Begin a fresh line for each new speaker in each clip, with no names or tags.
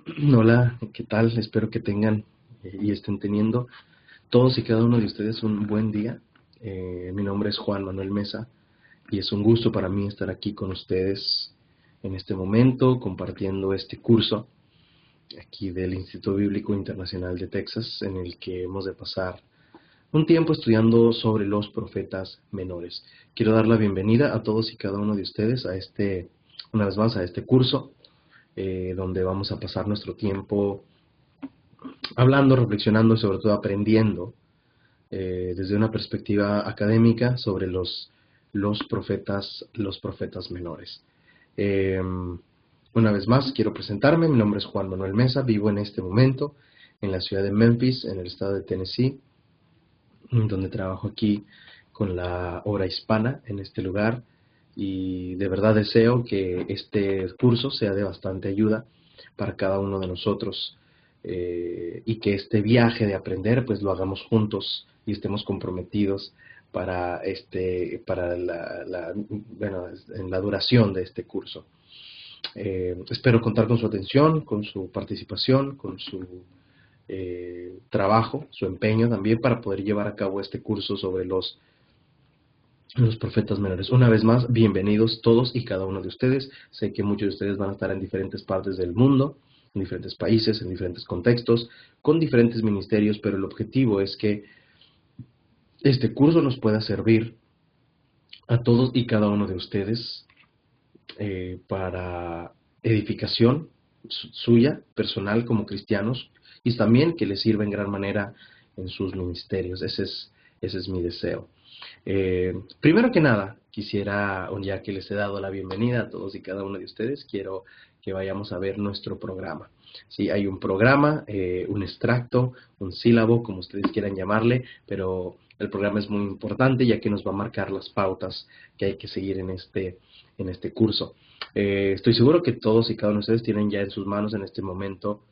Hola, ¿qué tal? Espero que tengan y estén teniendo todos y cada uno de ustedes un buen día. Mi nombre es Juan Manuel Mesa y es un gusto para mí estar aquí con ustedes en este momento compartiendo este curso aquí del Instituto Bíblico Internacional de Texas, en el que hemos de pasar un tiempo estudiando sobre los profetas menores. Quiero dar la bienvenida a todos y cada uno de ustedes a una vez más, a este curso, donde vamos a pasar nuestro tiempo hablando, reflexionando y sobre todo aprendiendo desde una perspectiva académica sobre los profetas menores. Una vez más, quiero presentarme. Mi nombre es Juan Manuel Mesa. Vivo en este momento en la ciudad de Memphis, en el estado de Tennessee, donde trabajo aquí con la obra hispana en este lugar. Y de verdad deseo que este curso sea de bastante ayuda para cada uno de nosotros, y que este viaje de aprender pues lo hagamos juntos y estemos comprometidos bueno, en la duración de este curso. Espero contar con su atención, con su participación, con su trabajo, su empeño también para poder llevar a cabo este curso sobre los profetas menores. Una vez más, bienvenidos todos y cada uno de ustedes. Sé que muchos de ustedes van a estar en diferentes partes del mundo, en diferentes países, en diferentes contextos, con diferentes ministerios, pero el objetivo es que este curso nos pueda servir a todos y cada uno de ustedes para edificación suya, personal como cristianos, y también que les sirva en gran manera en sus ministerios. Ese es mi deseo. Primero que nada, quisiera, ya que les he dado la bienvenida a todos y cada uno de ustedes, quiero que vayamos a ver nuestro programa. Sí, hay un programa, un extracto, un sílabo, como ustedes quieran llamarle, pero el programa es muy importante ya que nos va a marcar las pautas que hay que seguir en este curso. Estoy seguro que todos y cada uno de ustedes tienen ya en sus manos en este momento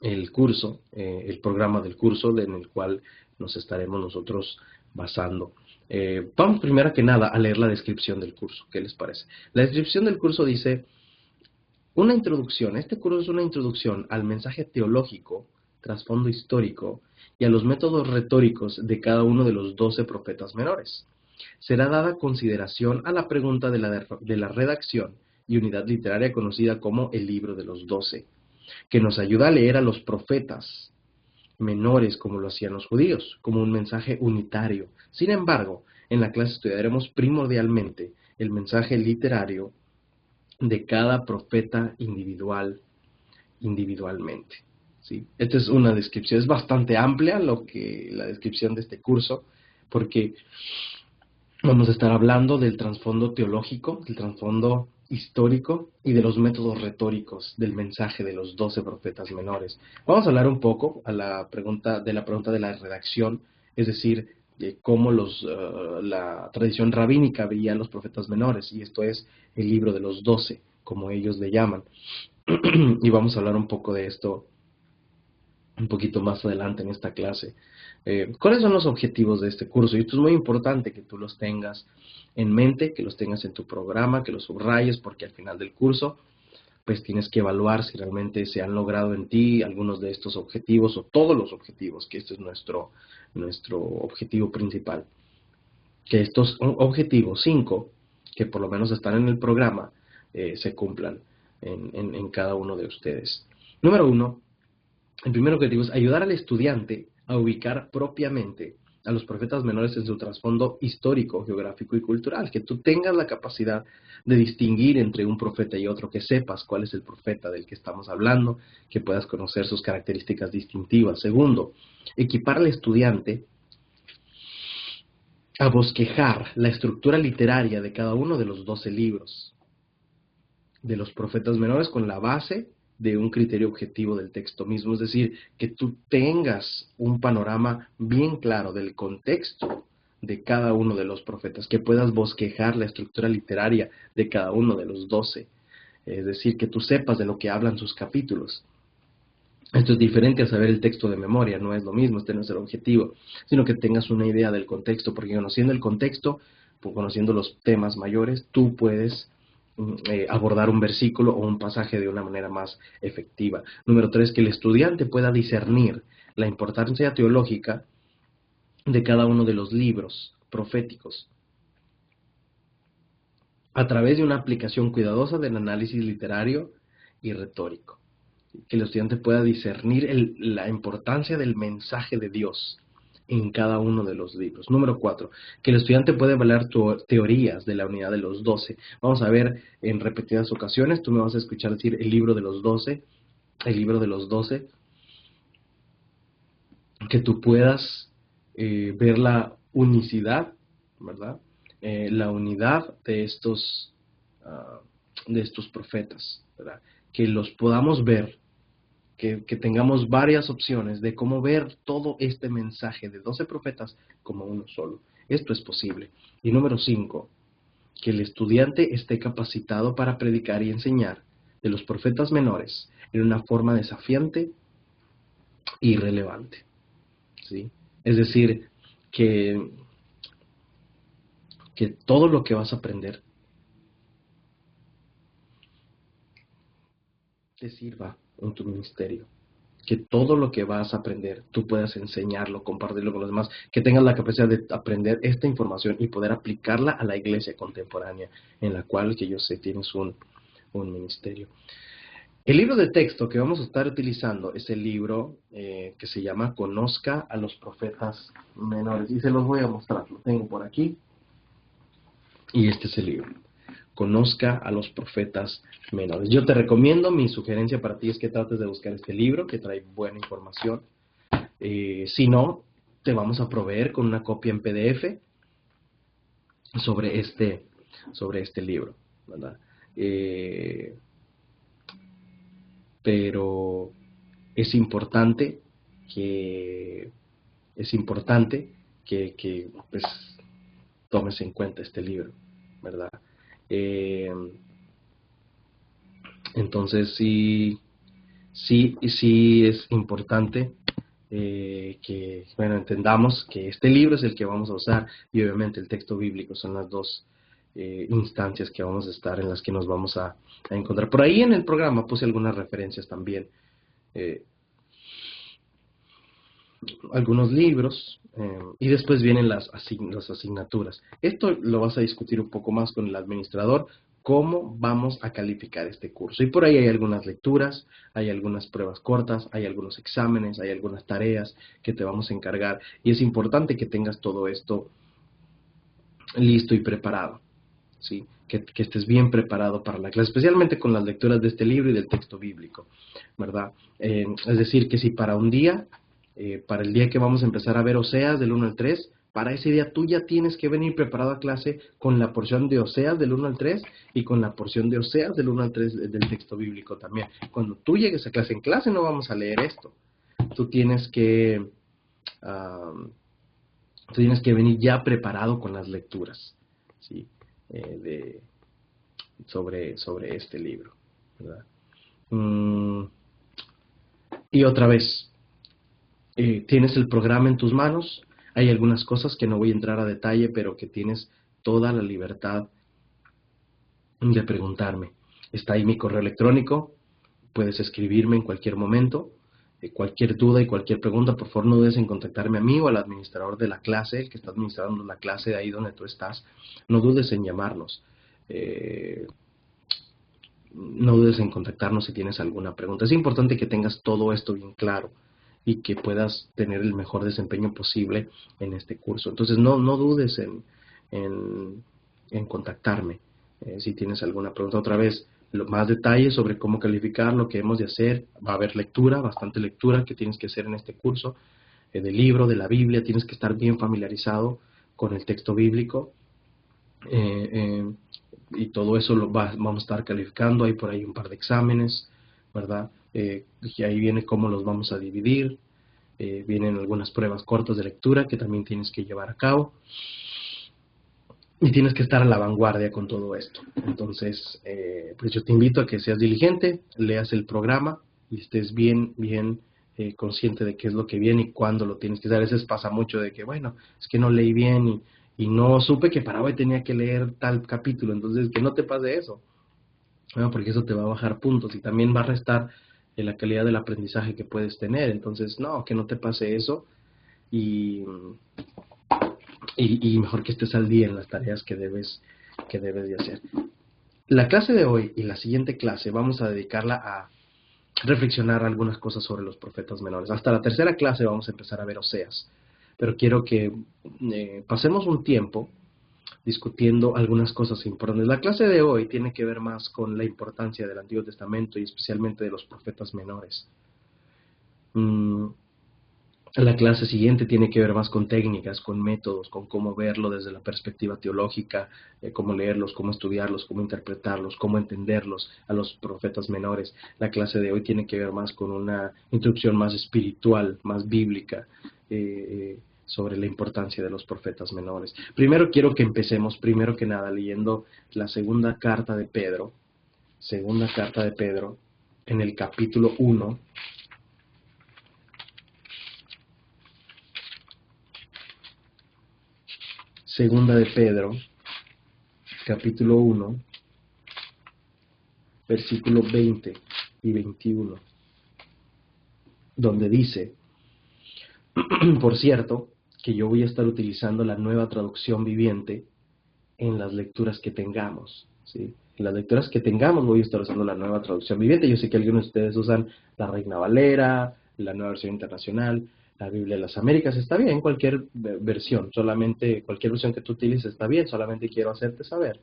el curso, el programa del curso en el cual nos estaremos nosotros basando. Vamos primero que nada a leer la descripción del curso. ¿Qué les parece? La descripción del curso dice: una introducción. Este curso es una introducción al mensaje teológico, trasfondo histórico y a los métodos retóricos de cada uno de los 12 profetas menores. Será dada consideración a la pregunta de la redacción y unidad literaria conocida como el Libro de los 12, que nos ayuda a leer a los profetas menores como lo hacían los judíos, como un mensaje unitario. Sin embargo, en la clase estudiaremos primordialmente el mensaje literario de cada profeta individualmente. ¿Sí? Esta es una descripción, es bastante amplia la descripción de este curso, porque vamos a estar hablando del trasfondo teológico, del trasfondo histórico y de los métodos retóricos del mensaje de los 12 profetas menores. Vamos a hablar un poco de la pregunta de la redacción, es decir, de cómo la tradición rabínica veía a los profetas menores, y esto es el libro de los 12, como ellos le llaman. Y vamos a hablar un poco de esto un poquito más adelante en esta clase. ¿Cuáles son los objetivos de este curso? Y esto es muy importante que tú los tengas en mente, que los tengas en tu programa, que los subrayes, porque al final del curso pues tienes que evaluar si realmente se han logrado en ti algunos de estos objetivos o todos los objetivos, que este es nuestro objetivo principal. Que estos objetivos, 5, que por lo menos están en el programa, se cumplan en cada uno de ustedes. Número 1, el primer objetivo es ayudar al estudiante a ubicar propiamente a los profetas menores en su trasfondo histórico, geográfico y cultural, que tú tengas la capacidad de distinguir entre un profeta y otro, que sepas cuál es el profeta del que estamos hablando, que puedas conocer sus características distintivas. Segundo, equipar al estudiante a bosquejar la estructura literaria de cada uno de los 12 libros de los profetas menores con la base de un criterio objetivo del texto mismo, es decir, que tú tengas un panorama bien claro del contexto de cada uno de los profetas, que puedas bosquejar la estructura literaria de cada uno de los 12, es decir, que tú sepas de lo que hablan sus capítulos. Esto es diferente a saber el texto de memoria, no es lo mismo, este no es el objetivo, sino que tengas una idea del contexto, porque conociendo el contexto, conociendo los temas mayores, tú puedes abordar un versículo o un pasaje de una manera más efectiva. Número 3, que el estudiante pueda discernir la importancia teológica de cada uno de los libros proféticos a través de una aplicación cuidadosa del análisis literario y retórico. Que el estudiante pueda discernir la importancia del mensaje de Dios en cada uno de los libros. Número 4, que el estudiante puede evaluar teorías de la unidad de los 12. Vamos a ver en repetidas ocasiones, tú me vas a escuchar decir el libro de los 12, el libro de los 12, que tú puedas ver la unicidad, ¿verdad? La unidad de estos profetas, ¿verdad? Que los podamos ver, que tengamos varias opciones de cómo ver todo este mensaje de 12 profetas como uno solo. Esto es posible. Y número 5, que el estudiante esté capacitado para predicar y enseñar de los profetas menores en una forma desafiante y relevante, ¿sí? Es decir, que todo lo que vas a aprender te sirva en tu ministerio. Que todo lo que vas a aprender, tú puedas enseñarlo, compartirlo con los demás, que tengas la capacidad de aprender esta información y poder aplicarla a la iglesia contemporánea, en la cual, que yo sé, tienes un ministerio. El libro de texto que vamos a estar utilizando es el libro que se llama Conozca a los profetas menores. Y se los voy a mostrar, lo tengo por aquí. Y este es el libro. Conozca a los profetas menores. Yo te recomiendo, mi sugerencia para ti es que trates de buscar este libro, que trae buena información. Si no, te vamos a proveer con una copia en PDF sobre este libro, ¿verdad? Pero es importante que pues, tomes en cuenta este libro, ¿verdad? Entonces sí es importante que, bueno, entendamos que este libro es el que vamos a usar, y obviamente el texto bíblico son las dos instancias que vamos a estar, en las que nos vamos a encontrar. Por ahí en el programa puse algunas referencias también, algunos libros, y después vienen las asignaturas. Esto lo vas a discutir un poco más con el administrador, cómo vamos a calificar este curso. Y por ahí hay algunas lecturas, hay algunas pruebas cortas, hay algunos exámenes, hay algunas tareas que te vamos a encargar. Y es importante que tengas todo esto listo y preparado, ¿sí? Que estés bien preparado para la clase, especialmente con las lecturas de este libro y del texto bíblico, ¿verdad? Es decir, que si para un día, para el día que vamos a empezar a ver Oseas del 1 al 3, para ese día tú ya tienes que venir preparado a clase con la porción de Oseas del 1 al 3 y con la porción de Oseas del 1 al 3 del texto bíblico también. Cuando tú llegues a clase, en clase no vamos a leer esto. Tú tienes que venir ya preparado con las lecturas, ¿sí? Sobre este libro, ¿verdad? Y otra vez, tienes el programa en tus manos. Hay algunas cosas que no voy a entrar a detalle, pero que tienes toda la libertad de preguntarme. Está ahí mi correo electrónico, puedes escribirme en cualquier momento. Cualquier duda y cualquier pregunta, por favor no dudes en contactarme a mí o al administrador de la clase, el que está administrando la clase de ahí donde tú estás. No dudes en llamarnos. No dudes en contactarnos si tienes alguna pregunta. Es importante que tengas todo esto bien claro y que puedas tener el mejor desempeño posible en este curso. Entonces no dudes en contactarme si tienes alguna pregunta. Otra vez, más detalles sobre cómo calificar, lo que hemos de hacer. Va a haber lectura, bastante lectura que tienes que hacer en este curso, del libro, de la Biblia. Tienes que estar bien familiarizado con el texto bíblico. Y todo eso vamos a estar calificando. Hay por ahí un par de exámenes, ¿verdad? Y ahí viene cómo los vamos a dividir. Vienen algunas pruebas cortas de lectura que también tienes que llevar a cabo. Y tienes que estar a la vanguardia con todo esto. Entonces, pues yo te invito a que seas diligente, leas el programa y estés bien consciente de qué es lo que viene y cuándo lo tienes que hacer. A veces pasa mucho de que, bueno, es que no leí bien y no supe que para hoy tenía que leer tal capítulo. Entonces, que no te pase eso. ¿no? Porque eso te va a bajar puntos y también va a restar la calidad del aprendizaje que puedes tener. Entonces, no, que no te pase eso y, y mejor que estés al día en las tareas que debes de hacer. La clase de hoy y la siguiente clase vamos a dedicarla a reflexionar algunas cosas sobre los profetas menores. Hasta la tercera clase vamos a empezar a ver Oseas, pero quiero que pasemos un tiempo discutiendo algunas cosas importantes. La clase de hoy tiene que ver más con la importancia del Antiguo Testamento y especialmente de los profetas menores. La clase siguiente tiene que ver más con técnicas, con métodos, con cómo verlo desde la perspectiva teológica, cómo leerlos, cómo estudiarlos, cómo interpretarlos, cómo entenderlos a los profetas menores. La clase de hoy tiene que ver más con una instrucción más espiritual, más bíblica, sobre la importancia de los profetas menores. Primero quiero que empecemos, primero que nada, leyendo la segunda carta de Pedro, en el capítulo 1. Segunda de Pedro, capítulo 1, versículos 20 y 21, donde dice, por cierto, que yo voy a estar utilizando la nueva traducción viviente en las lecturas que tengamos, ¿sí? En las lecturas que tengamos voy a estar usando la nueva traducción viviente. Yo sé que algunos de ustedes usan la Reina Valera, la nueva versión internacional, la Biblia de las Américas. Está bien, cualquier versión, solamente cualquier versión que tú utilices está bien, solamente quiero hacerte saber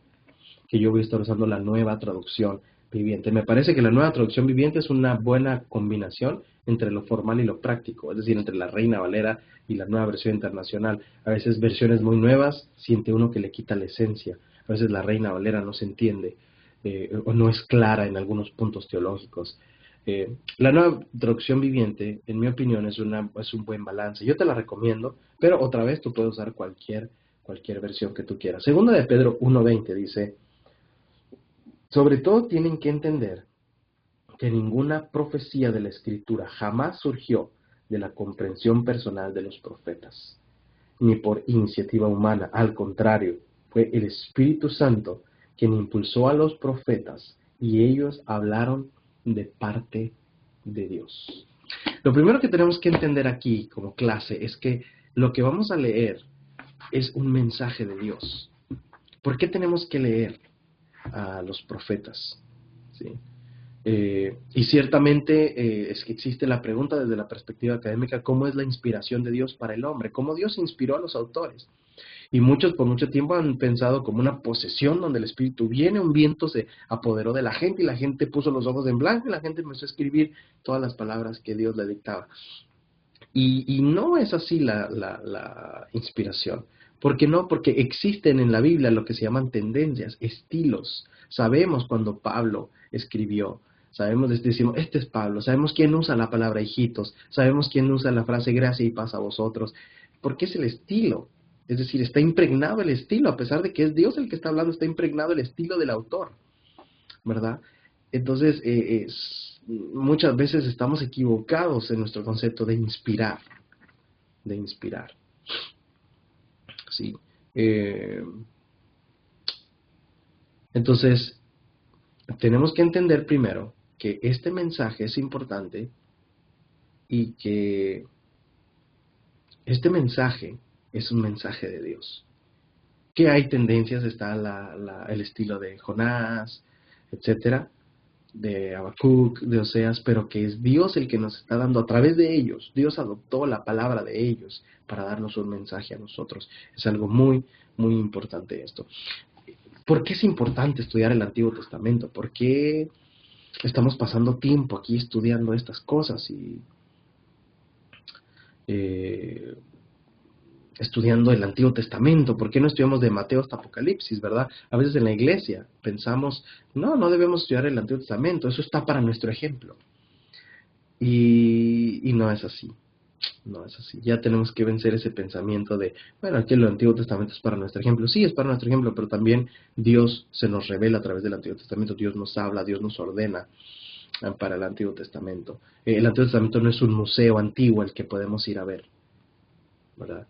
que yo voy a estar usando la nueva traducción viviente. Me parece que la nueva traducción viviente es una buena combinación entre lo formal y lo práctico, es decir, entre la Reina Valera y la nueva versión internacional. A veces versiones muy nuevas siente uno que le quita la esencia, a veces la Reina Valera no se entiende o no es clara en algunos puntos teológicos. La nueva traducción viviente, en mi opinión, es un buen balance. Yo te la recomiendo, pero otra vez tú puedes usar cualquier versión que tú quieras. Segunda de Pedro 1:20 dice, sobre todo tienen que entender que ninguna profecía de la Escritura jamás surgió de la comprensión personal de los profetas, ni por iniciativa humana. Al contrario, fue el Espíritu Santo quien impulsó a los profetas y ellos hablaron de parte de Dios. Lo primero que tenemos que entender aquí como clase es que lo que vamos a leer es un mensaje de Dios. ¿Por qué tenemos que leer a los profetas? ¿Sí? Y ciertamente es que existe la pregunta desde la perspectiva académica, ¿cómo es la inspiración de Dios para el hombre? ¿Cómo Dios inspiró a los autores? Y muchos por mucho tiempo han pensado como una posesión donde el Espíritu viene, un viento se apoderó de la gente y la gente puso los ojos en blanco y la gente empezó a escribir todas las palabras que Dios le dictaba. Y no es así la inspiración. ¿Por qué no? Porque existen en la Biblia lo que se llaman tendencias, estilos. Sabemos cuando Pablo escribió, sabemos, decimos, este es Pablo, sabemos quién usa la palabra hijitos, sabemos quién usa la frase gracia y paz a vosotros, porque es el estilo. Es decir, está impregnado el estilo, a pesar de que es Dios el que está hablando, está impregnado el estilo del autor, ¿verdad? Entonces, muchas veces estamos equivocados en nuestro concepto de inspirar, ¿sí? Entonces, tenemos que entender primero que este mensaje es importante y que este mensaje es un mensaje de Dios. Que hay tendencias, está el estilo de Jonás, etcétera, de Habacuc, de Oseas, pero que es Dios el que nos está dando a través de ellos. Dios adoptó la palabra de ellos para darnos un mensaje a nosotros. Es algo muy, muy importante esto. ¿Por qué es importante estudiar el Antiguo Testamento? ¿Por qué estamos pasando tiempo aquí estudiando estas cosas y estudiando el Antiguo Testamento? ¿Por qué no estudiamos de Mateo hasta Apocalipsis, verdad? A veces en la iglesia pensamos, no debemos estudiar el Antiguo Testamento, eso está para nuestro ejemplo. Y no es así, no es así. Ya tenemos que vencer ese pensamiento de, bueno, aquí el Antiguo Testamento es para nuestro ejemplo. Sí, es para nuestro ejemplo, pero también Dios se nos revela a través del Antiguo Testamento, Dios nos habla, Dios nos ordena para el Antiguo Testamento. El Antiguo Testamento no es un museo antiguo al que podemos ir a ver, ¿verdad?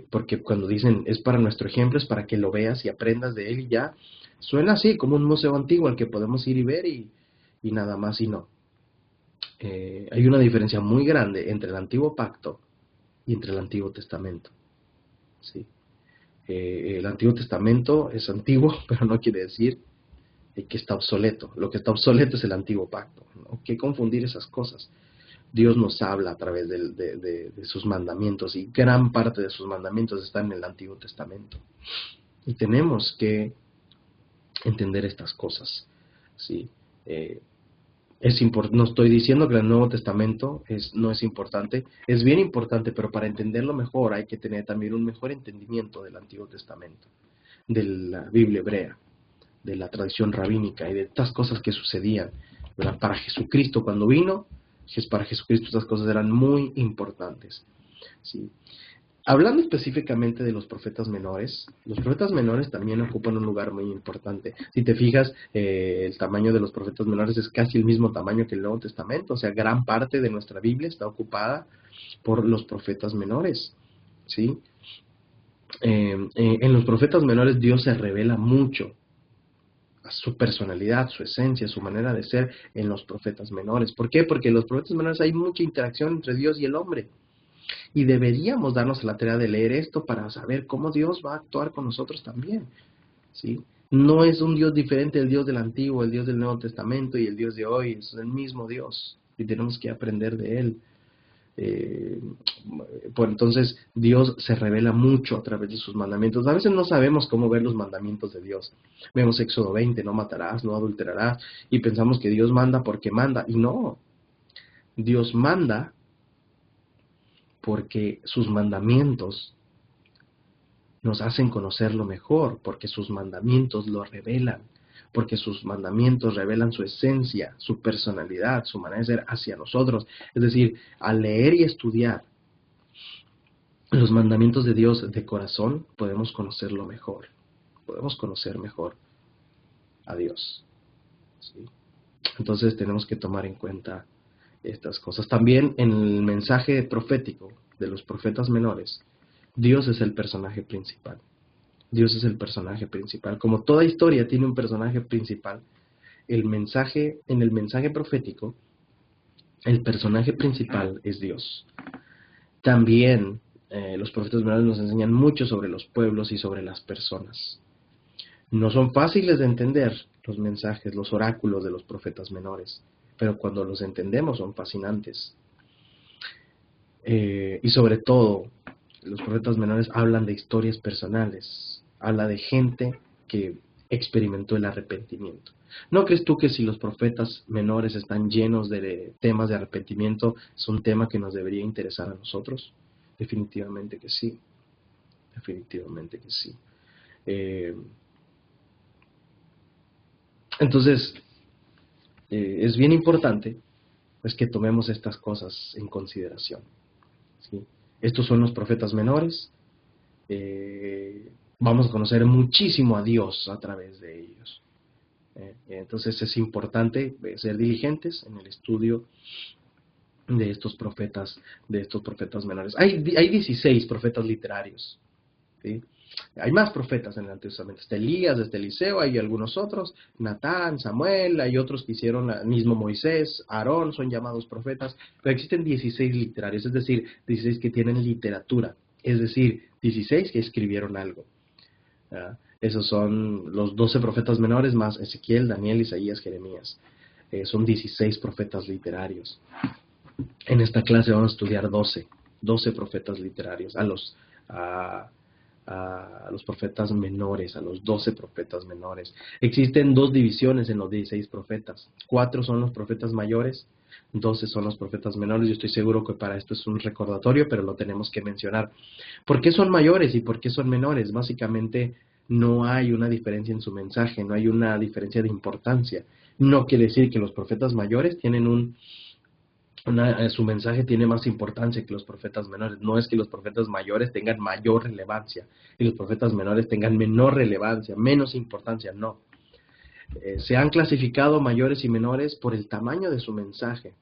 Porque cuando dicen es para nuestro ejemplo, es para que lo veas y aprendas de él y ya, Suena así, como un museo antiguo al que podemos ir y ver y nada más y no. Hay una diferencia muy grande entre el Antiguo Pacto y entre el Antiguo Testamento. ¿Sí? El Antiguo Testamento es antiguo, pero no quiere decir que está obsoleto. Lo que está obsoleto es el Antiguo Pacto. No hay que confundir esas cosas. Dios nos habla a través de sus mandamientos y gran parte de sus mandamientos están en el Antiguo Testamento. Y tenemos que entender estas cosas. ¿Sí? No estoy diciendo que el Nuevo Testamento no es importante, es bien importante, pero para entenderlo mejor hay que tener también un mejor entendimiento del Antiguo Testamento, de la Biblia hebrea, de la tradición rabínica y de estas cosas que sucedían, ¿verdad? Para Jesucristo cuando vino, para Jesucristo estas cosas eran muy importantes. ¿Sí? Hablando específicamente de los profetas menores también ocupan un lugar muy importante. Si te fijas, el tamaño de los profetas menores es casi el mismo tamaño que el Nuevo Testamento, o sea, gran parte de nuestra Biblia está ocupada por los profetas menores, ¿sí? En los profetas menores Dios se revela mucho a su personalidad, su esencia, su manera de ser en los profetas menores. ¿Por qué? Porque en los profetas menores hay mucha interacción entre Dios y el hombre. Y deberíamos darnos la tarea de leer esto para saber cómo Dios va a actuar con nosotros también, ¿sí? No es un Dios diferente el Dios del Antiguo, el Dios del Nuevo Testamento y el Dios de hoy, es el mismo Dios y tenemos que aprender de Él. Pues entonces Dios se revela mucho a través de sus mandamientos. A veces no sabemos cómo ver los mandamientos de Dios. Vemos Éxodo 20, no matarás, no adulterarás, y pensamos que Dios manda porque manda, y no. Dios manda porque sus mandamientos nos hacen conocerlo mejor, porque sus mandamientos lo revelan, porque sus mandamientos revelan su esencia, su personalidad, su manera de ser hacia nosotros. Es decir, al leer y estudiar los mandamientos de Dios de corazón, podemos conocerlo mejor, podemos conocer mejor a Dios. ¿Sí? Entonces tenemos que tomar en cuenta estas cosas. También en el mensaje profético de los profetas menores, Dios es el personaje principal. Dios es el personaje principal. Como toda historia tiene un personaje principal, en el mensaje profético, el personaje principal es Dios. También los profetas menores nos enseñan mucho sobre los pueblos y sobre las personas. No son fáciles de entender los mensajes, los oráculos de los profetas menores, pero cuando los entendemos son fascinantes. Y sobre todo, los profetas menores hablan de historias personales, habla de gente que experimentó el arrepentimiento. ¿No crees tú que si los profetas menores están llenos de temas de arrepentimiento, es un tema que nos debería interesar a nosotros? Definitivamente que sí, definitivamente que sí. Entonces, es bien importante pues, que tomemos estas cosas en consideración. ¿Sí? Estos son los profetas menores. Vamos a conocer muchísimo a Dios a través de ellos. Entonces es importante ser diligentes en el estudio de estos profetas menores. Hay 16 profetas literarios. ¿Sí? Hay más profetas en el Antiguo Testamento. Está Elías, está Eliseo, hay algunos otros, Natán, Samuel, hay otros que hicieron, mismo Moisés, Aarón, son llamados profetas, pero existen 16 literarios, es decir, 16 que tienen literatura, es decir, 16 que escribieron algo. Esos son los 12 profetas menores más Ezequiel, Daniel, Isaías, Jeremías. Son 16 profetas literarios. En esta clase vamos a estudiar 12 profetas literarios, a los profetas menores, a los 12 profetas menores. Existen dos divisiones en los 16 profetas. 4 son los profetas mayores, 12 son los profetas menores. Yo estoy seguro que para esto es un recordatorio, pero lo tenemos que mencionar. ¿Por qué son mayores y por qué son menores? Básicamente no hay una diferencia en su mensaje, no hay una diferencia de importancia. No quiere decir que los profetas mayores tienen su mensaje tiene más importancia que los profetas menores. No es que los profetas mayores tengan mayor relevancia y los profetas menores tengan menor relevancia, menos importancia, no. Se han clasificado mayores y menores por el tamaño de su mensaje,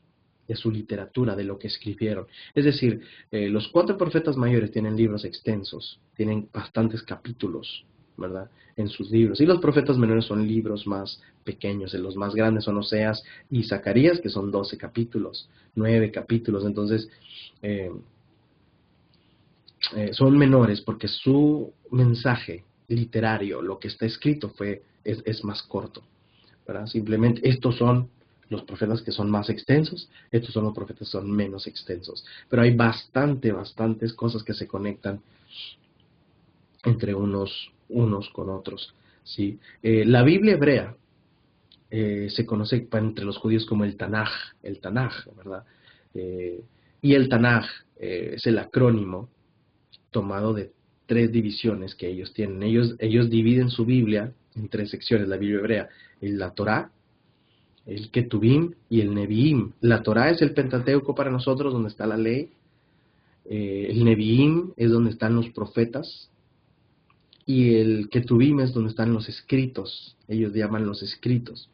de su literatura, de lo que escribieron. Es decir, los 4 profetas mayores tienen libros extensos, tienen bastantes capítulos, ¿verdad? En sus libros. Y los profetas menores son libros más pequeños. Los más grandes son Oseas y Zacarías, que son 12 capítulos, 9 capítulos. Entonces, eh, son menores porque su mensaje literario, lo que está escrito, es más corto, ¿verdad? Simplemente estos son los profetas que son más extensos, estos son los profetas que son menos extensos. Pero hay bastantes cosas que se conectan entre unos con otros, ¿sí? La Biblia hebrea se conoce entre los judíos como el Tanaj, ¿verdad? Y el Tanaj es el acrónimo tomado de tres divisiones que ellos tienen. Ellos dividen su Biblia en tres secciones, la Biblia hebrea: la Torá, el Ketubim y el Neviim. La Torá es el Pentateuco para nosotros, donde está la ley. El Neviim es donde están los profetas. Y el Ketubim es donde están los escritos. Ellos llaman los escritos.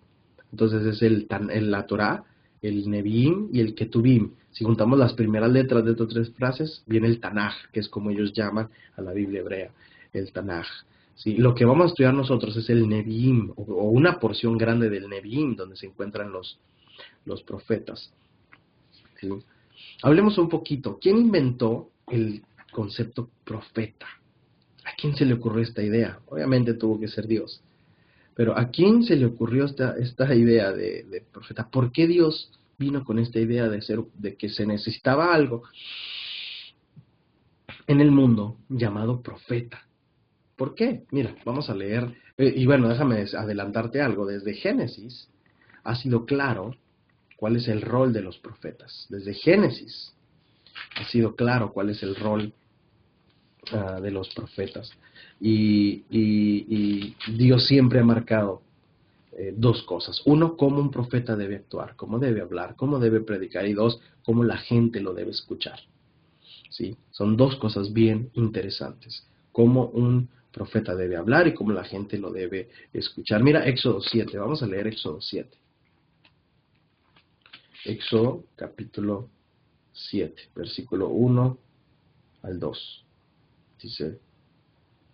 Entonces es la Torá, el Neviim y el Ketubim. Si juntamos las primeras letras de estas tres frases, viene el Tanaj, que es como ellos llaman a la Biblia hebrea, el Tanaj. ¿Sí? Lo que vamos a estudiar nosotros es el Neviim, o una porción grande del Neviim, donde se encuentran los profetas. ¿Sí? Hablemos un poquito. ¿Quién inventó el concepto profeta? ¿A quién se le ocurrió esta idea? Obviamente tuvo que ser Dios. Pero ¿a quién se le ocurrió esta idea de profeta? ¿Por qué Dios vino con esta idea de que se necesitaba algo en el mundo llamado profeta? ¿Por qué? Mira, vamos a leer, y bueno, déjame adelantarte algo. Desde Génesis ha sido claro cuál es el rol de los profetas. Desde Génesis ha sido claro cuál es el rol de los profetas. Y Dios siempre ha marcado dos cosas. Uno, cómo un profeta debe actuar, cómo debe hablar, cómo debe predicar. Y dos, cómo la gente lo debe escuchar. ¿Sí? Son dos cosas bien interesantes. Cómo un profeta debe hablar y cómo la gente lo debe escuchar. Mira Éxodo 7. Vamos a leer Éxodo 7. Éxodo capítulo 7, versículo 1 al 2. Dice: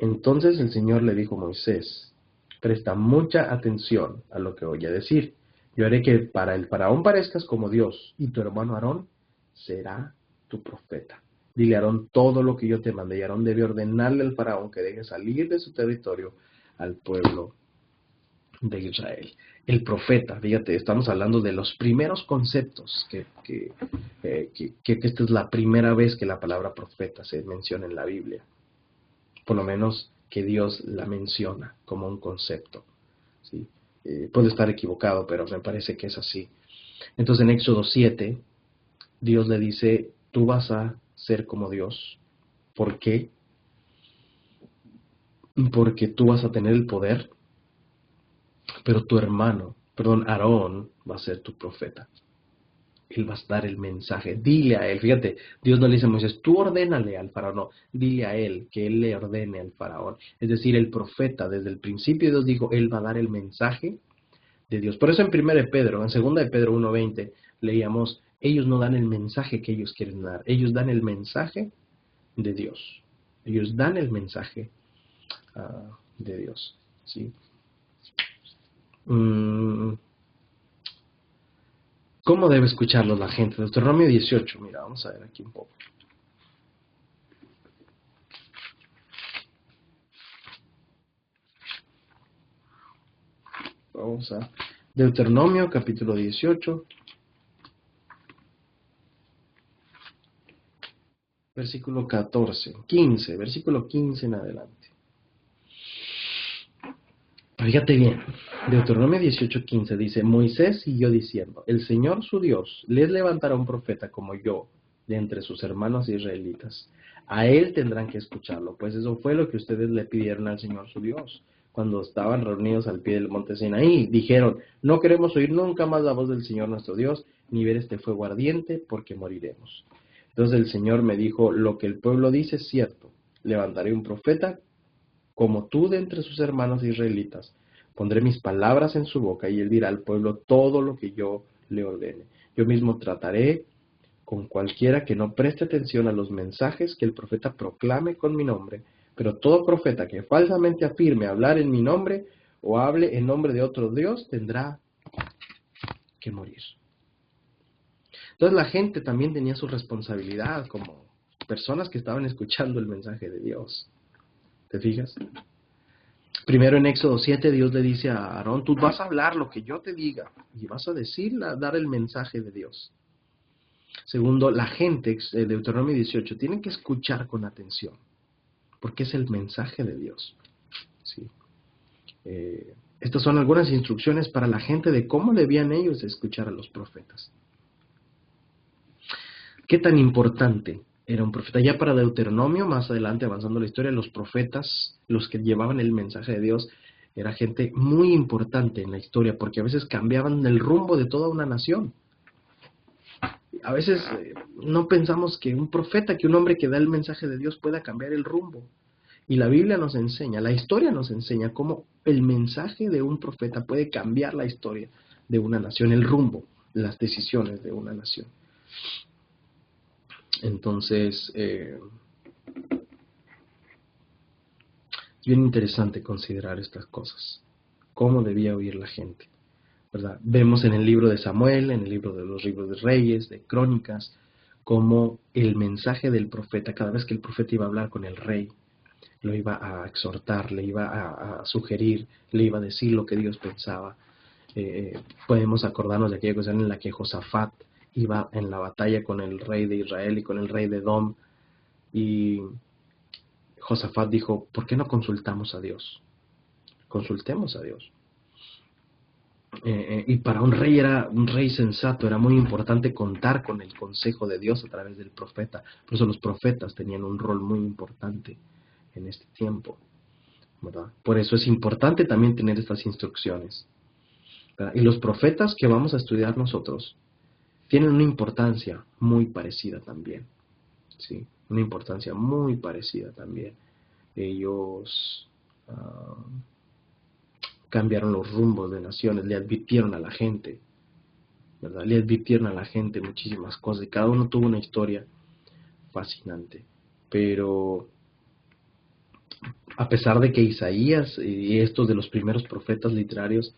entonces el Señor le dijo a Moisés: presta mucha atención a lo que voy a decir. Yo haré que para el faraón parezcas como Dios, y tu hermano Aarón será tu profeta. Dile a Aarón todo lo que yo te mandé, y Aarón debe ordenarle al faraón que deje salir de su territorio al pueblo de Israel. El profeta, fíjate, estamos hablando de los primeros conceptos, que esta es la primera vez que la palabra profeta se menciona en la Biblia. Por lo menos que Dios la menciona como un concepto. ¿Sí? Puede estar equivocado, pero me parece que es así. Entonces en Éxodo 7, Dios le dice: tú vas a ser como Dios. ¿Por qué? Porque tú vas a tener el poder, pero tu hermano, Aarón, va a ser tu profeta. Él va a dar el mensaje. Dile a él, fíjate, Dios no le dice a Moisés: tú ordénale al faraón. No, dile a él que él le ordene al faraón. Es decir, el profeta, desde el principio Dios dijo, él va a dar el mensaje de Dios. Por eso en 1 de Pedro, en 2 de Pedro 1:20, leíamos: ellos no dan el mensaje que ellos quieren dar, ellos dan el mensaje de Dios. Ellos dan el mensaje de Dios. ¿Sí? ¿Cómo debe escucharlos la gente? Deuteronomio 18, mira, vamos a ver aquí un poco. Vamos a Deuteronomio capítulo 18, versículo 15 en adelante. Fíjate bien, Deuteronomio 18:15 dice: Moisés siguió diciendo: el Señor su Dios les levantará un profeta como yo de entre sus hermanos israelitas. A él tendrán que escucharlo, pues eso fue lo que ustedes le pidieron al Señor su Dios cuando estaban reunidos al pie del monte Sinaí. Dijeron: no queremos oír nunca más la voz del Señor nuestro Dios, ni ver este fuego ardiente, porque moriremos. Entonces el Señor me dijo: lo que el pueblo dice es cierto. Levantaré un profeta como tú de entre sus hermanos israelitas. Pondré mis palabras en su boca, y él dirá al pueblo todo lo que yo le ordene. Yo mismo trataré con cualquiera que no preste atención a los mensajes que el profeta proclame con mi nombre, Pero todo profeta que falsamente afirme hablar en mi nombre o hable en nombre de otro Dios tendrá que morir. Entonces la gente también tenía su responsabilidad como personas que estaban escuchando el mensaje de Dios. ¿Te fijas? Primero en Éxodo 7 Dios le dice a Aarón, tú vas a hablar lo que yo te diga y vas a dar el mensaje de Dios. Segundo, la gente, Deuteronomio 18, tienen que escuchar con atención, porque es el mensaje de Dios. ¿Sí? Estas son algunas instrucciones para la gente de cómo debían ellos escuchar a los profetas. ¿Qué tan importante era un profeta? Ya para Deuteronomio, más adelante avanzando la historia, los profetas, los que llevaban el mensaje de Dios, era gente muy importante en la historia, porque a veces cambiaban el rumbo de toda una nación. A veces no pensamos que un profeta, que un hombre que da el mensaje de Dios pueda cambiar el rumbo. Y la Biblia nos enseña, la historia nos enseña cómo el mensaje de un profeta puede cambiar la historia de una nación, el rumbo, las decisiones de una nación. Entonces, es bien interesante considerar estas cosas. ¿Cómo debía oír la gente? ¿Verdad? Vemos en el libro de Samuel, en el libro de los libros de Reyes, de Crónicas, cómo el mensaje del profeta, cada vez que el profeta iba a hablar con el rey, lo iba a exhortar, le iba a sugerir, le iba a decir lo que Dios pensaba. Podemos acordarnos de aquella ocasión en la que Josafat iba en la batalla con el rey de Israel y con el rey de Edom, y Josafat dijo, ¿por qué no consultamos a Dios? Consultemos a Dios. Y para un rey sensato, era muy importante contar con el consejo de Dios a través del profeta. Por eso los profetas tenían un rol muy importante en este tiempo, ¿verdad? Por eso es importante también tener estas instrucciones, ¿verdad? Y los profetas que vamos a estudiar nosotros tienen una importancia muy parecida también, ¿sí? Una importancia muy parecida también. Ellos cambiaron los rumbos de naciones, le advirtieron a la gente, ¿verdad? Le advirtieron a la gente muchísimas cosas y cada uno tuvo una historia fascinante. Pero a pesar de que Isaías y estos de los primeros profetas literarios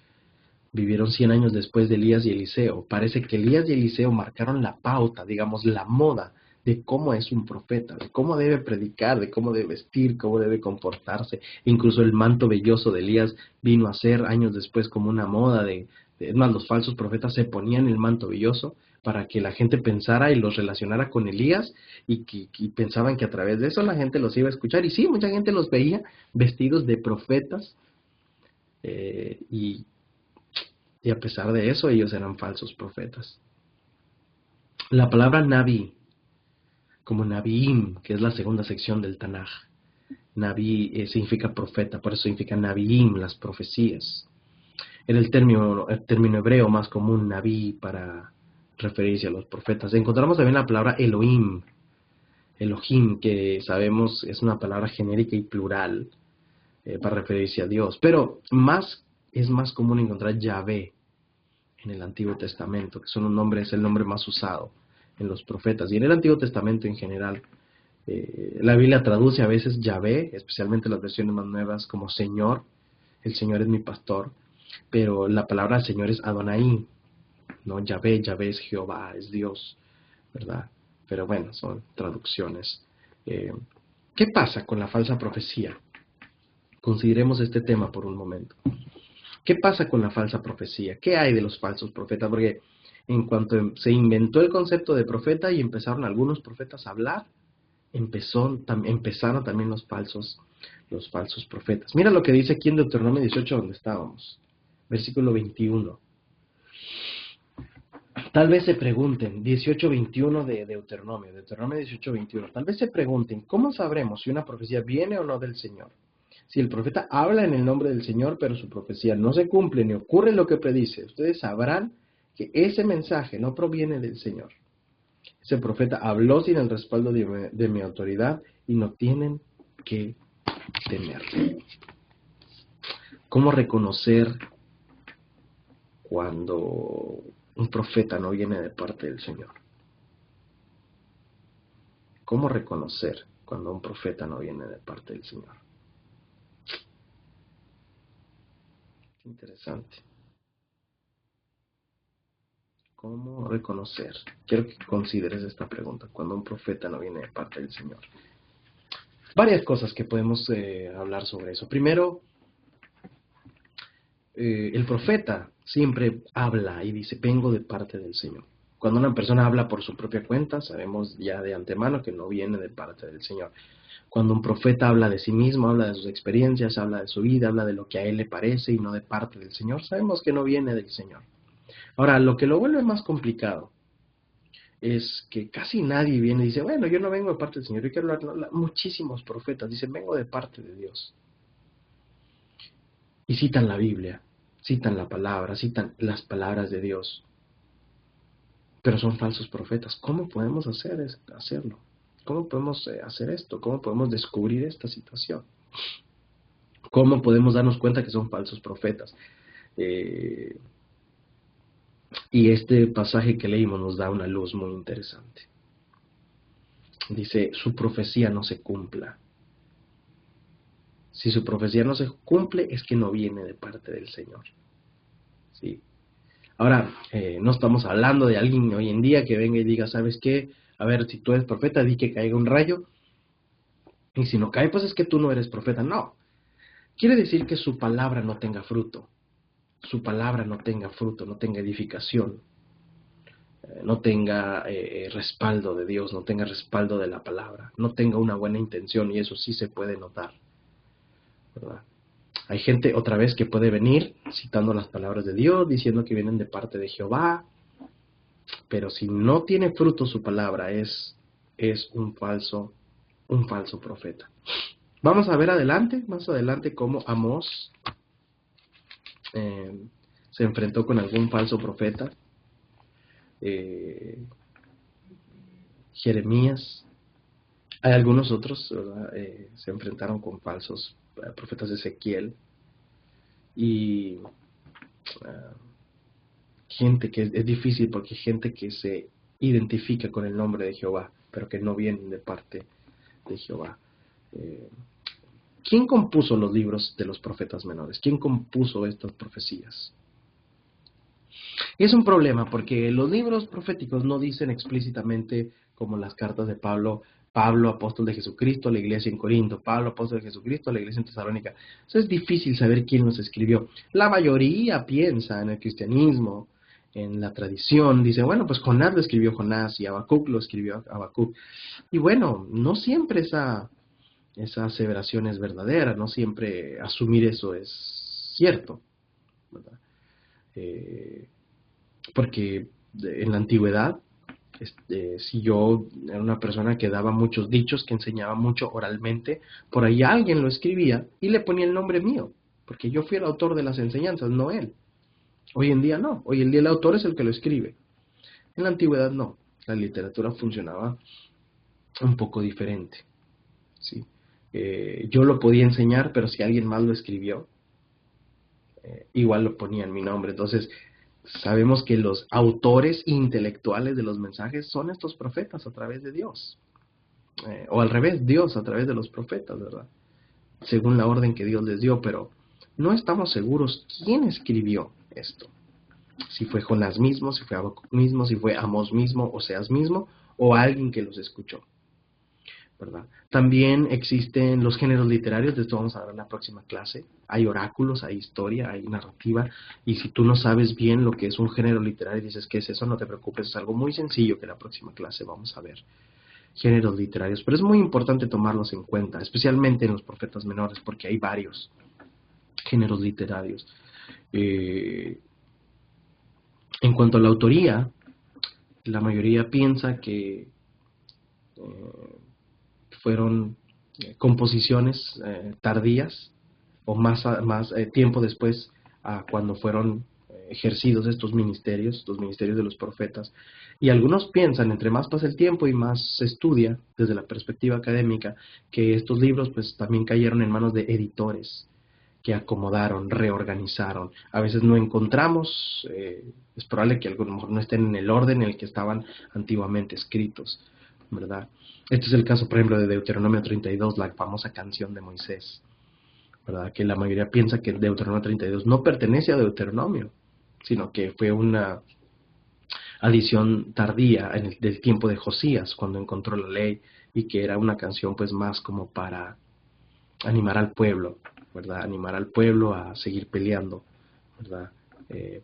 vivieron 100 años después de Elías y Eliseo, parece que Elías y Eliseo marcaron la pauta, digamos, la moda de cómo es un profeta, de cómo debe predicar, de cómo debe vestir, cómo debe comportarse. Incluso el manto velloso de Elías vino a ser años después como una moda es más, los falsos profetas se ponían el manto velloso para que la gente pensara y los relacionara con Elías y pensaban que a través de eso la gente los iba a escuchar. Y sí, mucha gente los veía vestidos de profetas y a pesar de eso ellos eran falsos profetas. La palabra Naví, como Naviim, que es la segunda sección del Tanaj. Naví significa profeta, por eso significa Naviim, las profecías. Era el término hebreo más común, Naví, para referirse a los profetas. Encontramos también la palabra Elohim, Elohim, que sabemos es una palabra genérica y plural para referirse a Dios. Pero es más común encontrar Yahvé en el Antiguo Testamento, que es el nombre más usado en los profetas. Y en el Antiguo Testamento en general, la Biblia traduce a veces Yahvé, especialmente las versiones más nuevas, como Señor. El Señor es mi pastor. Pero la palabra Señor es Adonai, ¿no? Yahvé es Jehová, es Dios, ¿verdad? Pero bueno, son traducciones. ¿Qué pasa con la falsa profecía? Consideremos este tema por un momento. ¿Qué pasa con la falsa profecía? ¿Qué hay de los falsos profetas? Porque en cuanto se inventó el concepto de profeta y empezaron algunos profetas a hablar, empezaron también los falsos profetas. Mira lo que dice aquí en Deuteronomio 18, donde estábamos. Versículo 21. Tal vez se pregunten, 18:21 de Deuteronomio 18:21. Tal vez se pregunten, ¿cómo sabremos si una profecía viene o no del Señor? Si el profeta habla en el nombre del Señor, pero su profecía no se cumple ni ocurre lo que predice, ustedes sabrán que ese mensaje no proviene del Señor. Ese profeta habló sin el respaldo de mi autoridad y no tienen que temerle. ¿Cómo reconocer cuando un profeta no viene de parte del Señor? ¿Cómo reconocer cuando un profeta no viene de parte del Señor? Interesante. ¿Cómo reconocer? Quiero que consideres esta pregunta, cuando un profeta no viene de parte del Señor. Varias cosas que podemos hablar sobre eso. Primero, el profeta siempre habla y dice, vengo de parte del Señor. Cuando una persona habla por su propia cuenta, sabemos ya de antemano que no viene de parte del Señor. Cuando un profeta habla de sí mismo, habla de sus experiencias, habla de su vida, habla de lo que a él le parece y no de parte del Señor, sabemos que no viene del Señor. Ahora, lo que lo vuelve más complicado es que casi nadie viene y dice, bueno, yo no vengo de parte del Señor, yo quiero hablar. No, muchísimos profetas dicen, vengo de parte de Dios. Y citan la Biblia, citan la palabra, citan las palabras de Dios. Pero son falsos profetas. ¿Cómo podemos hacerlo? ¿Cómo podemos hacer esto? ¿Cómo podemos descubrir esta situación? ¿Cómo podemos darnos cuenta que son falsos profetas? Y este pasaje que leímos nos da una luz muy interesante. Dice, su profecía no se cumpla. Si su profecía no se cumple, es que no viene de parte del Señor. ¿Sí? Ahora, no estamos hablando de alguien hoy en día que venga y diga, ¿sabes qué? A ver, si tú eres profeta, di que caiga un rayo. Y si no cae, pues es que tú no eres profeta. No. Quiere decir que su palabra no tenga fruto. Su palabra no tenga fruto, no tenga edificación. No tenga respaldo de Dios, no tenga respaldo de la palabra. No tenga una buena intención, y eso sí se puede notar, ¿verdad? Hay gente, otra vez, que puede venir citando las palabras de Dios, diciendo que vienen de parte de Jehová, pero si no tiene fruto su palabra, es un falso profeta. Vamos a ver más adelante, cómo Amós se enfrentó con algún falso profeta. Jeremías, hay algunos otros, ¿verdad? Se enfrentaron con falsos profetas de Ezequiel. Y gente que es difícil porque hay gente que se identifica con el nombre de Jehová, pero que no vienen de parte de Jehová. ¿Quién compuso los libros de los profetas menores? ¿Quién compuso estas profecías? Es un problema porque los libros proféticos no dicen explícitamente, como las cartas de Pablo, apóstol de Jesucristo, a la iglesia en Corinto, Pablo, apóstol de Jesucristo, a la iglesia en Tesalónica. Eso es difícil saber quién los escribió. La mayoría piensa en el cristianismo, en la tradición, dice, bueno, pues Jonás lo escribió Jonás y Habacuc lo escribió Habacuc. Y bueno, no siempre esa aseveración es verdadera, no siempre asumir eso es cierto, ¿verdad? Porque en la antigüedad, si yo era una persona que daba muchos dichos, que enseñaba mucho oralmente, por ahí alguien lo escribía y le ponía el nombre mío, porque yo fui el autor de las enseñanzas, no él. Hoy en día no, hoy en día el autor es el que lo escribe. En la antigüedad no, la literatura funcionaba un poco diferente, ¿sí? Yo lo podía enseñar, pero si alguien más lo escribió, igual lo ponía en mi nombre. Entonces, sabemos que los autores intelectuales de los mensajes son estos profetas a través de Dios. O al revés, Dios a través de los profetas, ¿verdad? Según la orden que Dios les dio, pero no estamos seguros quién escribió esto. Si fue Jonás mismo, si fue Habacuc mismo, si fue Amós mismo, Oseas mismo, o alguien que los escuchó, ¿verdad? También existen los géneros literarios, de esto vamos a ver en la próxima clase. Hay oráculos, hay historia, hay narrativa, y si tú no sabes bien lo que es un género literario y dices, ¿qué es eso? No te preocupes, es algo muy sencillo que en la próxima clase vamos a ver. Géneros literarios, pero es muy importante tomarlos en cuenta, especialmente en los profetas menores, porque hay varios géneros literarios. En cuanto a la autoría, la mayoría piensa que fueron composiciones tardías o más tiempo después a cuando fueron ejercidos estos ministerios, los ministerios de los profetas. Y algunos piensan, entre más pasa el tiempo y más se estudia desde la perspectiva académica, que estos libros pues también cayeron en manos de editores que acomodaron, reorganizaron. A veces no encontramos, es probable que algunos no estén en el orden en el que estaban antiguamente escritos, ¿verdad? Este es el caso, por ejemplo, de Deuteronomio 32, la famosa canción de Moisés, ¿verdad? Que la mayoría piensa que Deuteronomio 32 no pertenece a Deuteronomio, sino que fue una adición tardía del tiempo de Josías, cuando encontró la ley, y que era una canción pues más como para animar al pueblo, ¿verdad? Animar al pueblo a seguir peleando, ¿verdad?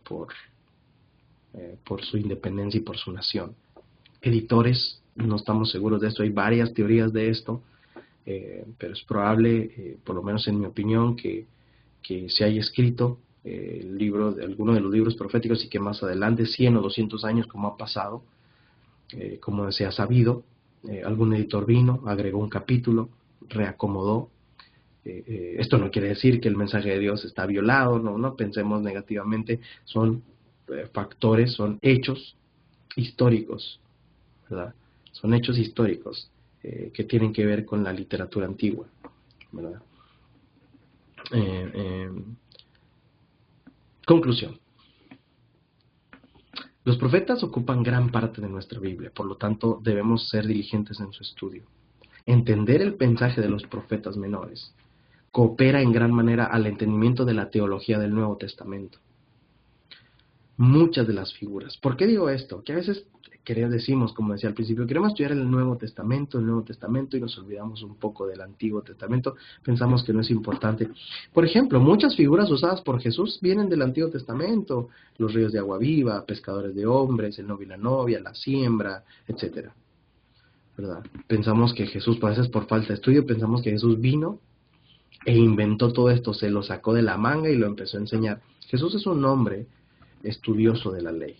Por su independencia y por su nación. Editores, no estamos seguros de esto, hay varias teorías de esto, pero es probable, por lo menos en mi opinión, que se haya escrito el libro de alguno de los libros proféticos y que más adelante, 100 o 200 años, como ha pasado, como se ha sabido, algún editor vino, agregó un capítulo, reacomodó. Esto no quiere decir que el mensaje de Dios está violado, no pensemos negativamente, son factores, son hechos históricos, ¿verdad? Son hechos históricos que tienen que ver con la literatura antigua, ¿verdad? Eh, eh, Conclusión. Los profetas ocupan gran parte de nuestra Biblia, por lo tanto debemos ser diligentes en su estudio. Entender el mensaje de los profetas menores coopera en gran manera al entendimiento de la teología del Nuevo Testamento. Muchas de las figuras. ¿Por qué digo esto? Que a veces decimos, como decía al principio, queremos estudiar el Nuevo Testamento y nos olvidamos un poco del Antiguo Testamento, pensamos que no es importante. Por ejemplo, muchas figuras usadas por Jesús vienen del Antiguo Testamento, los ríos de agua viva, pescadores de hombres, el novio y la novia, la siembra, etcétera, ¿verdad? Pensamos que Jesús, a veces por falta de estudio, pensamos que Jesús vino e inventó todo esto, se lo sacó de la manga y lo empezó a enseñar. Jesús es un hombre estudioso de la ley.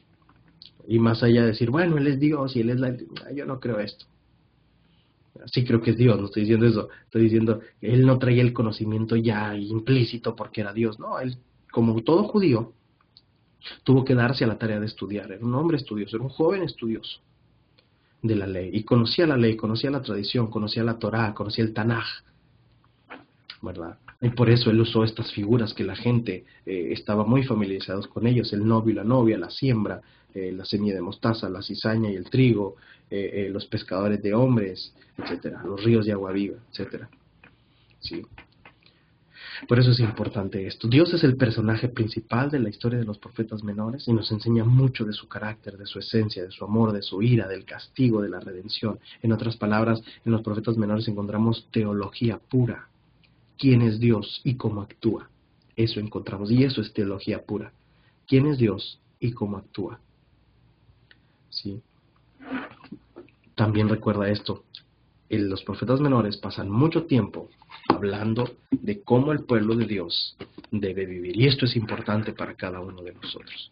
Y más allá de decir, bueno, Él es Dios y Él es yo no creo esto. Sí creo que es Dios, no estoy diciendo eso. Estoy diciendo que Él no traía el conocimiento ya implícito porque era Dios. No, Él, como todo judío, tuvo que darse a la tarea de estudiar. Era un hombre estudioso, era un joven estudioso de la ley. Y conocía la ley, conocía la tradición, conocía la Torá, conocía el Tanaj, ¿verdad? Y por eso él usó estas figuras que la gente estaba muy familiarizados con ellos, el novio y la novia, la siembra, la semilla de mostaza, la cizaña y el trigo, los pescadores de hombres, etcétera, los ríos de agua viva, etcétera. ¿Sí? Por eso es importante esto. Dios es el personaje principal de la historia de los profetas menores y nos enseña mucho de su carácter, de su esencia, de su amor, de su ira, del castigo, de la redención. En otras palabras, en los profetas menores encontramos teología pura. ¿Quién es Dios y cómo actúa? Eso encontramos, y eso es teología pura. ¿Quién es Dios y cómo actúa? ¿Sí? También recuerda esto, los profetas menores pasan mucho tiempo hablando de cómo el pueblo de Dios debe vivir, y esto es importante para cada uno de nosotros.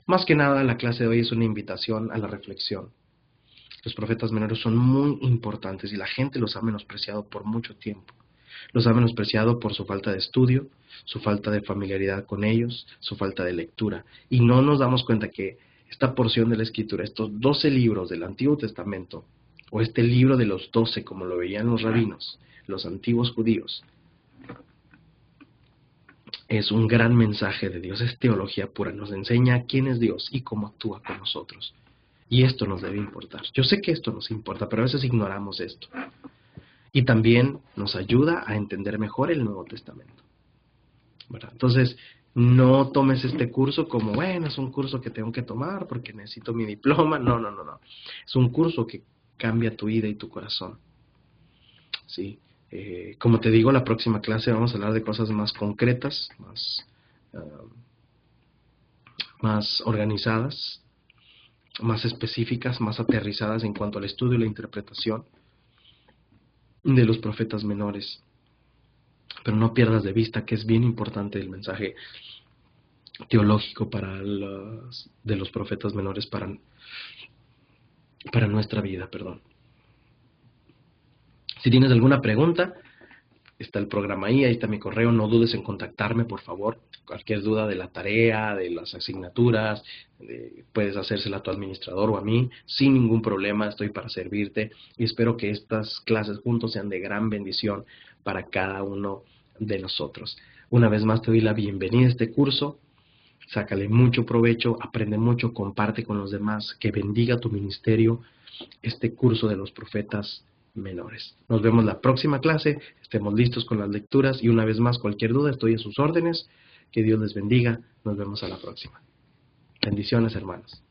Más que nada, la clase de hoy es una invitación a la reflexión. Los profetas menores son muy importantes y la gente los ha menospreciado por mucho tiempo. Los ha menospreciado por su falta de estudio, su falta de familiaridad con ellos, su falta de lectura. Y no nos damos cuenta que esta porción de la Escritura, estos 12 libros del Antiguo Testamento, o este libro de los 12, como lo veían los rabinos, los antiguos judíos, es un gran mensaje de Dios, es teología pura, nos enseña quién es Dios y cómo actúa con nosotros. Y esto nos debe importar. Yo sé que esto nos importa, pero a veces ignoramos esto. Y también nos ayuda a entender mejor el Nuevo Testamento, ¿verdad? Entonces, no tomes este curso como, bueno, es un curso que tengo que tomar porque necesito mi diploma. No. Es un curso que cambia tu vida y tu corazón. ¿Sí? Como te digo, la próxima clase vamos a hablar de cosas más concretas, más organizadas, más específicas, más aterrizadas en cuanto al estudio y la interpretación de los profetas menores. Pero no pierdas de vista que es bien importante el mensaje teológico de los profetas menores para nuestra vida, perdón. Si tienes alguna pregunta, está el programa ahí está mi correo, no dudes en contactarme, por favor. Cualquier duda de la tarea, de las asignaturas, puedes hacérsela a tu administrador o a mí, sin ningún problema, estoy para servirte. Y espero que estas clases juntos sean de gran bendición para cada uno de nosotros. Una vez más te doy la bienvenida a este curso. Sácale mucho provecho, aprende mucho, comparte con los demás, que bendiga tu ministerio este curso de los profetas menores. Nos vemos la próxima clase, estemos listos con las lecturas y una vez más, cualquier duda, estoy a sus órdenes. Que Dios les bendiga, nos vemos a la próxima. Bendiciones, hermanos.